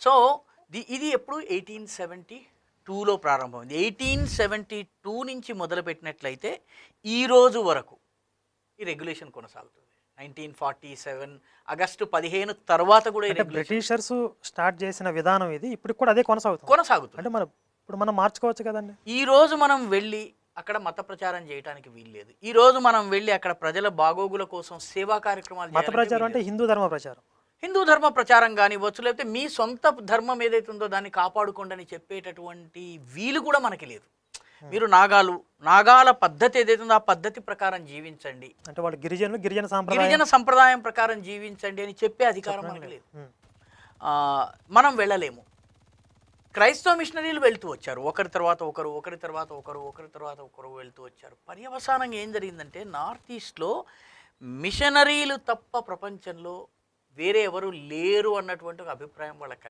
So ఇది ఎప్పుడు 1872లో ప్రారంభమైంది. 1872 నుంచి మొదలుపెట్టినట్లయితే ఈ రోజు వరకు ఈ రెగ్యులేషన్ కొనసాగుతుంది. 1947 ఆగస్టు 15 తర్వాత కూడా ఈ అంటే రెగ్యులేషన్ బ్రిటిషర్స్ స్టార్ట్ చేసిన విధానం ఇది ఇప్పటికి కూడా అదే కొనసాగుతుంది. కొనసాగుతుంది. అంటే ఇప్పుడు మనం మార్చుకోవచ్చు కదండి. ఈ రోజు మనం వెళ్ళి అక్కడ మత ప్రచారం చేయడానికి వీల్లేదు. ఈ రోజు మనం వెళ్ళి అక్కడ ప్రజల బాగోగుల కోసం సేవా కార్యక్రమాలు మత చేయడానికి ప్రచారం అంటే వీల్లేదు. హిందూ ధర్మ ప్రచారం. హిందూ ధర్మ ప్రచారం కానివ్వచ్చు, లేకపోతే మీ సొంత ధర్మం ఏదైతే ఉందో దాన్ని కాపాడుకోండి అని చెప్పేటటువంటి వీలు కూడా మనకి లేదు. మీరు నాగాల పద్ధతి ఏదైతే ఉందో ఆ పద్ధతి ప్రకారం జీవించండి, అంటే వాళ్ళు గిరిజన గిరిజన సంప్రదాయం ప్రకారం జీవించండి అని చెప్పే అధికారం మనకి లేదు. మనం వెళ్ళలేము. క్రైస్తవ మిషనరీలు వెళ్తూ వచ్చారు, ఒకరి తర్వాత ఒకరు వెళ్తూ వచ్చారు. పర్యవసానంగా ఏం జరిగిందంటే నార్త్ ఈస్ట్లో మిషనరీలు తప్ప ప్రపంచంలో వేరే ఎవరు లేరు అన్నటువంటి ఒక అభిప్రాయం వాళ్ళకి